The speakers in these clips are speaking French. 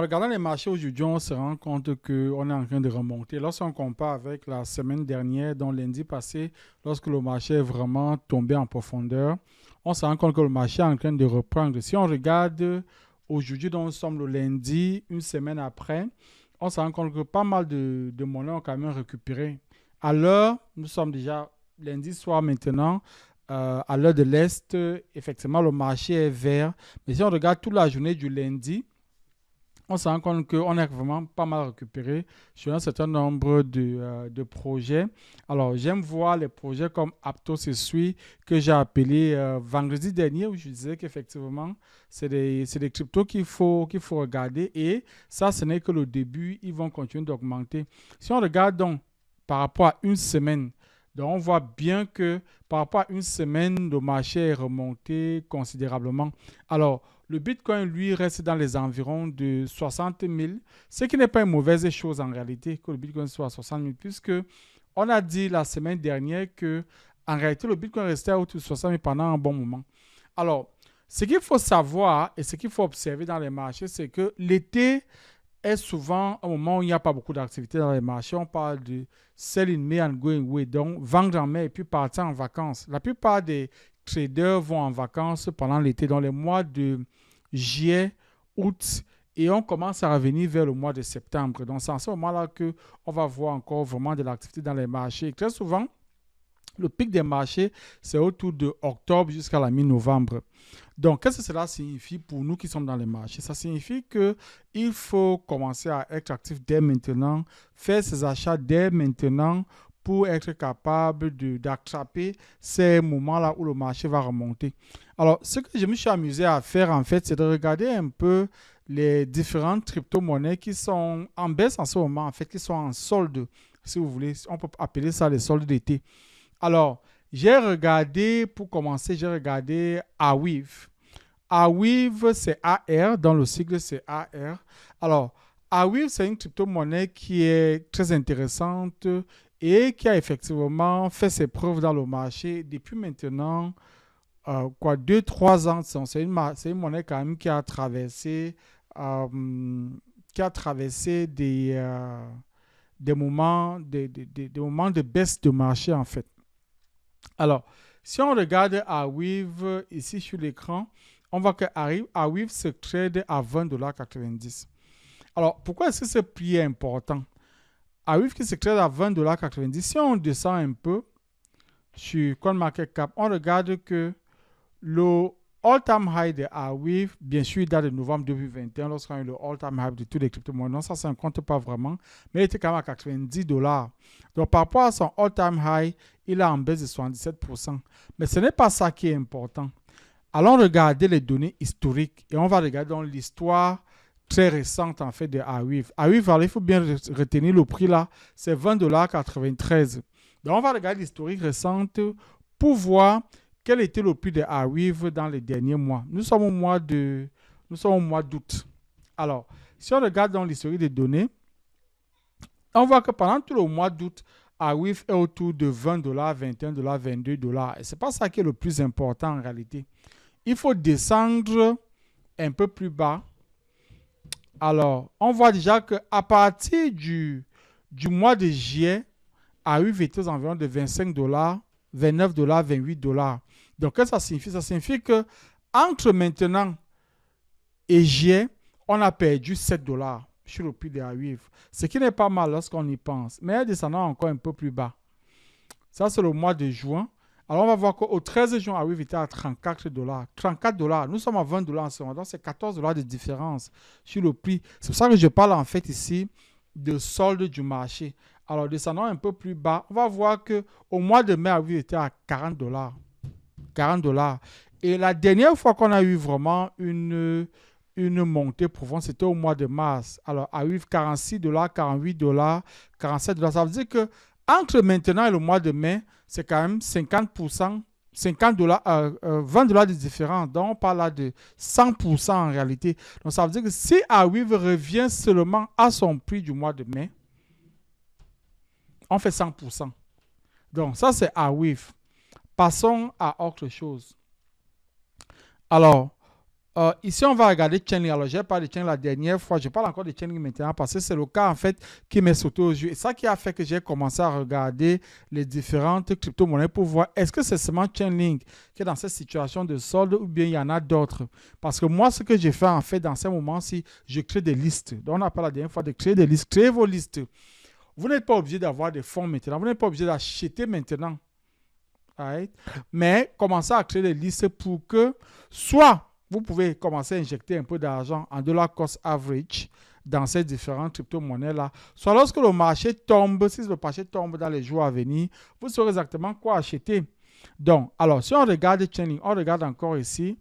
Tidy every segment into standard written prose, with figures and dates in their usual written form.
en regardant les marchés aujourd'hui, on se rend compte qu'on est en train de remonter. Lorsqu'on compare avec la semaine dernière, donc lundi passé, lorsque le marché est vraiment tombé en profondeur, on se rend compte que le marché est en train de reprendre. Si on regarde aujourd'hui, donc nous sommes le lundi, une semaine après, on se rend compte que pas mal de monnaies ont quand même récupéré. À l'heure, nous sommes déjà lundi soir maintenant, à l'heure de l'Est, effectivement, le marché est vert. Mais si on regarde toute la journée du lundi, on se rend compte qu'on a vraiment pas mal récupéré sur un certain nombre de projets. Alors, j'aime voir les projets comme Aptos et Sui que j'ai appelé vendredi dernier, où je disais qu'effectivement, c'est des cryptos qu'il faut regarder. Et ça, ce n'est que le début. Ils vont continuer d'augmenter. Si on regarde donc par rapport à une semaine, donc on voit bien que par rapport à une semaine, le marché est remonté considérablement. Alors, le Bitcoin, lui, reste dans les environs de 60 000, ce qui n'est pas une mauvaise chose en réalité, que le Bitcoin soit à 60 000, puisque on a dit la semaine dernière que en réalité, le Bitcoin restait autour de 60 000 pendant un bon moment. Alors, ce qu'il faut savoir et ce qu'il faut observer dans les marchés, c'est que l'été est souvent un moment où il n'y a pas beaucoup d'activité dans les marchés. On parle de sell in May and go away, donc vendre en mai et puis partir en vacances. La plupart des traders vont en vacances pendant l'été, dans les mois de juillet, août, et on commence à revenir vers le mois de septembre. Donc c'est en ce moment-là qu'on va voir encore vraiment de l'activité dans les marchés. Et très souvent, le pic des marchés, c'est autour de octobre jusqu'à la mi-novembre. Donc, qu'est-ce que cela signifie pour nous qui sommes dans les marchés? Ça signifie qu'il faut commencer à être actif dès maintenant, faire ses achats dès maintenant pour être capable d'attraper ces moments-là où le marché va remonter. Alors, ce que je me suis amusé à faire, en fait, c'est de regarder un peu les différentes crypto-monnaies qui sont en baisse en ce moment, en fait, qui sont en solde, si vous voulez. On peut appeler ça les soldes d'été. Alors, j'ai regardé, pour commencer, j'ai regardé Awiv. Awiv, c'est AR, dans le sigle, c'est AR. Alors, Awiv, c'est une crypto-monnaie qui est très intéressante et qui a effectivement fait ses preuves dans le marché depuis maintenant, 2-3 ans. C'est une monnaie quand même euh, qui a traversé des des moments de baisse de marché, en fait. Alors, si on regarde Awiv ici sur l'écran, on voit que Awiv se trade à 20,90 $. Alors, pourquoi est-ce que ce prix est important? Awiv qui se trade à 20,90 $, si on descend un peu sur CoinMarketCap, on regarde que le all-time high de Awiv, bien sûr, il date de novembre 2021, lorsqu'on a eu le all-time high de tous les crypto-monnaies. Non, ça ne compte pas vraiment, mais il était quand même à 90 $. Donc, par rapport à son all-time high, il est en baisse de 77%. Mais ce n'est pas ça qui est important. Allons regarder les données historiques et on va regarder dans l'histoire très récente, en fait, de Awiv. Awiv, il faut bien retenir le prix là, c'est 20,93 $. Donc, on va regarder l'historique récente pour voir quel était le prix de Awiv dans les derniers mois. Nous sommes au mois d'août. Alors, si on regarde dans l'historique des données, on voit que pendant tout le mois d'août, Awiv est autour de 20 $, 21 $, 22 $. Et ce n'est pas ça qui est le plus important en réalité. Il faut descendre un peu plus bas. Alors, on voit déjà qu'à partir du mois de juillet, Awiv était aux environs de 25 $, 29 $, 28 $. Donc, qu'est-ce que ça signifie? Ça signifie que entre maintenant et juillet, on a perdu 7 $ sur le prix de Awiv. Ce qui n'est pas mal lorsqu'on y pense. Mais descendant encore un peu plus bas. Ça, c'est le mois de juin. Alors, on va voir qu'au 13 juin, Awiv était à 34 $. 34 $. Nous sommes à 20 $ en ce moment. Donc, c'est 14 $ de différence sur le prix. C'est pour ça que je parle en fait ici de solde du marché. Alors, descendant un peu plus bas, on va voir qu'au mois de mai, Awiv était à 40 $. 40 $. Et la dernière fois qu'on a eu vraiment une montée profonde, c'était au mois de mars. Alors, Awiv 46 $, 48 $, 47 $. Ça veut dire que entre maintenant et le mois de mai, c'est quand même 50%, 50 $, 20 $ de différence. Donc, on parle là de 100% en réalité. Donc, ça veut dire que si Awiv revient seulement à son prix du mois de mai, on fait 100%. Donc, ça, c'est Awiv. Passons à autre chose. Alors, Ici, on va regarder Chainlink. Alors, j'ai parlé de Chainlink la dernière fois. Je parle encore de Chainlink maintenant parce que c'est le cas, en fait, qui m'est sauté aux yeux. Et ça qui a fait que j'ai commencé à regarder les différentes crypto-monnaies pour voir est-ce que c'est seulement Chainlink qui est dans cette situation de solde ou bien il y en a d'autres. Parce que moi, ce que j'ai fait, en fait, dans ces moments-ci, je crée des listes. Donc, on a parlé la dernière fois de créer des listes. Créez vos listes. Vous n'êtes pas obligé d'avoir des fonds maintenant. Vous n'êtes pas obligé d'acheter maintenant. Right? Mais commencez à créer des listes pour que soit vous pouvez commencer à injecter un peu d'argent en dollar cost average dans ces différentes crypto-monnaies-là. Soit lorsque le marché tombe, si le marché tombe dans les jours à venir, vous saurez exactement quoi acheter. Donc, alors, si on regarde Chainlink, on regarde encore ici,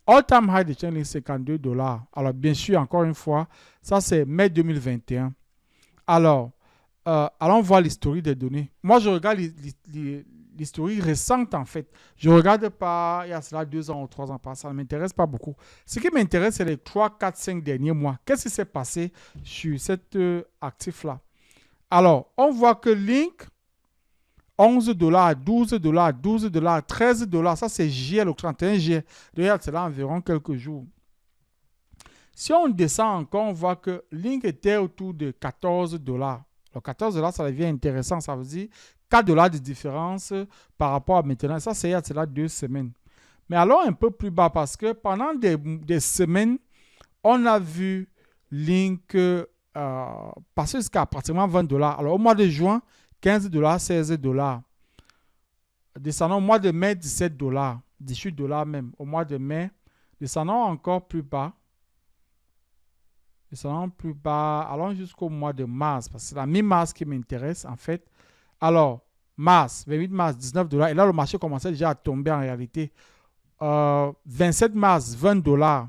all-time high de Chainlink, $52. Alors, bien sûr, encore une fois, ça c'est mai 2021. Alors, allons voir l'historique des données. Moi, je regarde l'historique récente, en fait. Je ne regarde pas, il y a cela 2 ans ou 3 ans, ça ne m'intéresse pas beaucoup. Ce qui m'intéresse, c'est les 3, 4, 5 derniers mois. Qu'est-ce qui s'est passé sur cet actif-là? Alors, on voit que Link, $11, $12, $12, $13, ça c'est JL, le 31 juillet. Regarde, c'est là environ quelques jours. Si on descend encore, on voit que Link était autour de $14. Alors, $14, ça devient intéressant. Ça veut dire $4 de différence par rapport à maintenant. Ça, c'est là 2 semaines. Mais alors un peu plus bas parce que pendant des semaines, on a vu Link passer jusqu'à pratiquement $20. Alors, au mois de juin, $15, $16. Descendons au mois de mai, $17, $18 même. Au mois de mai, descendons encore plus bas. Descendons plus bas. Allons jusqu'au mois de mars, parce que c'est la mi-mars qui m'intéresse, en fait. Alors, mars, 28 mars, $19. Et là, le marché commençait déjà à tomber en réalité. 27 mars, $20.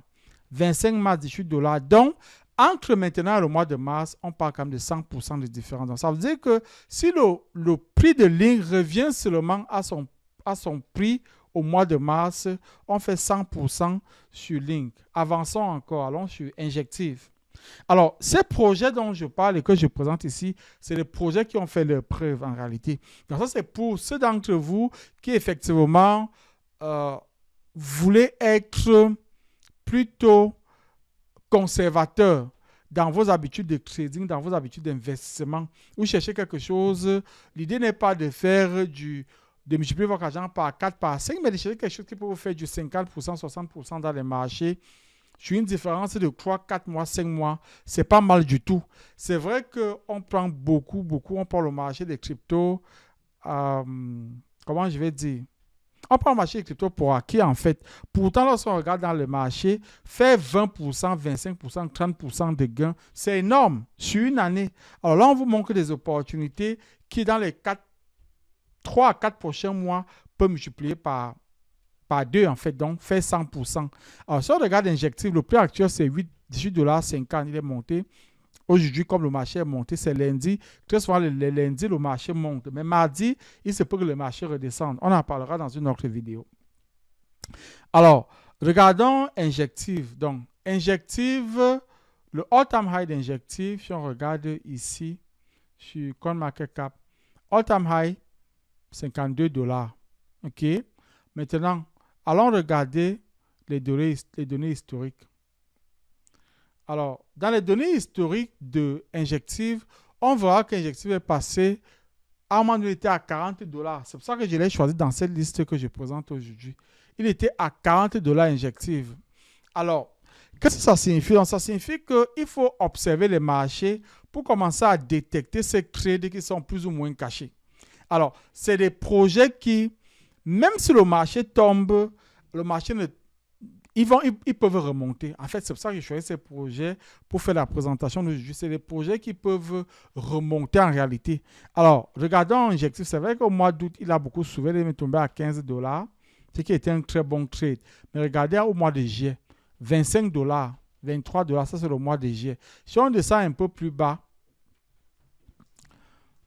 25 mars, $18. Donc, entre maintenant et le mois de mars, on parle quand même de 100% de différence. Donc, ça veut dire que si le prix de Link revient seulement à son prix au mois de mars, on fait 100% sur Link. Avançons encore, allons sur Injective. Alors, ces projets dont je parle et que je présente ici, c'est les projets qui ont fait leur preuve en réalité. Donc, ça, c'est pour ceux d'entre vous qui, effectivement, voulaient être plutôt conservateurs dans vos habitudes de trading, dans vos habitudes d'investissement. Vous cherchez quelque chose. L'idée n'est pas de faire de multiplier votre argent par 4, par 5, mais de chercher quelque chose qui peut vous faire du 50%, 60% dans les marchés. Sur une différence de 3, 4 mois, 5 mois, c'est pas mal du tout. C'est vrai qu'on prend beaucoup, on prend le marché des cryptos, comment je vais dire, on prend le marché des cryptos pour acquis en fait. Pourtant, lorsqu'on regarde dans le marché, faire 20%, 25%, 30% de gains, c'est énorme sur une année. Alors là, on vous montre des opportunités qui dans les 3 à 4 prochains mois peuvent multiplier par 2 en fait, donc fait 100%. Alors si on regarde Injective, le prix actuel c'est $18,50, il est monté. Aujourd'hui, comme le marché est monté, c'est lundi. Très souvent, le lundi, le marché monte. Mais mardi, il se peut que le marché redescende. On en parlera dans une autre vidéo. Alors, regardons Injective. Donc, Injective, le all-time high d'Injective, si on regarde ici sur CoinMarketCap, all-time high, $52. OK? Maintenant, allons regarder les données historiques. Alors, dans les données historiques de Injective, on verra qu'Injective est passé à un moment donné, il était à $40. C'est pour ça que je l'ai choisi dans cette liste que je présente aujourd'hui. Il était à $40 Injective. Alors, qu'est-ce que ça signifie? Donc, ça signifie qu'il faut observer les marchés pour commencer à détecter ces trades qui sont plus ou moins cachés. Alors, c'est des projets qui, même si le marché tombe, le marché ne ils peuvent remonter. En fait, c'est pour ça que j'ai choisi ces projets pour faire la présentation d'aujourd'hui. C'est des projets qui peuvent remonter en réalité. Alors, regardons Injective. C'est vrai qu'au mois d'août, il a beaucoup souffert. Il est tombé à $15, ce qui était un très bon trade. Mais regardez au mois de juillet, $25, $23, ça c'est le mois de juillet. Si on descend un peu plus bas,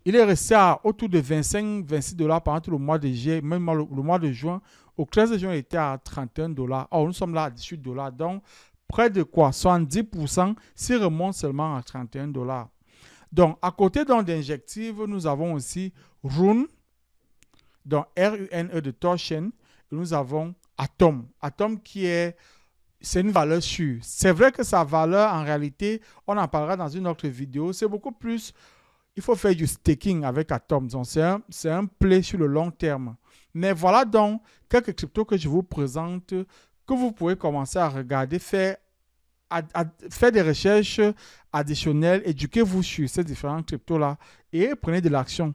il est resté autour de $25, $26 pendant tout le mois de juillet, même le mois de juin. Au 13 juin, il était à $31. Or, nous sommes là à $18. Donc, près de quoi? 70% s'il remonte seulement à $31. Donc, à côté d'Injective, nous avons aussi Rune, donc RUNE de Torchain. Nous avons Atom. Atom qui est c'est une valeur sûre. C'est vrai que sa valeur, en réalité, on en parlera dans une autre vidéo, c'est beaucoup plus, il faut faire du staking avec Atom. Donc, c'est un play sur le long terme. Mais voilà donc quelques cryptos que je vous présente, que vous pouvez commencer à regarder, faire des recherches additionnelles, éduquez-vous sur ces différents cryptos-là et prenez de l'action.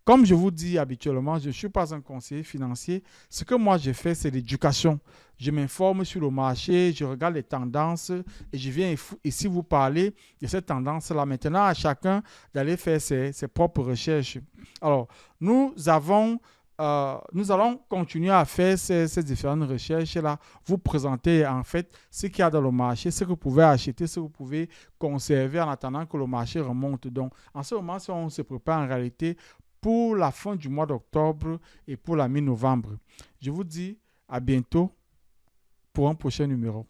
Comme je vous dis habituellement, je ne suis pas un conseiller financier. Ce que moi je fais, c'est l'éducation. Je m'informe sur le marché, je regarde les tendances et je viens ici vous parler de ces tendances-là. Maintenant, à chacun d'aller faire ses propres recherches. Alors, nous allons continuer à faire ces différentes recherches-là, vous présenter en fait ce qu'il y a dans le marché, ce que vous pouvez acheter, ce que vous pouvez conserver en attendant que le marché remonte. Donc, en ce moment, si on se prépare en réalité pour la fin du mois d'octobre et pour la mi-novembre. Je vous dis à bientôt pour un prochain numéro.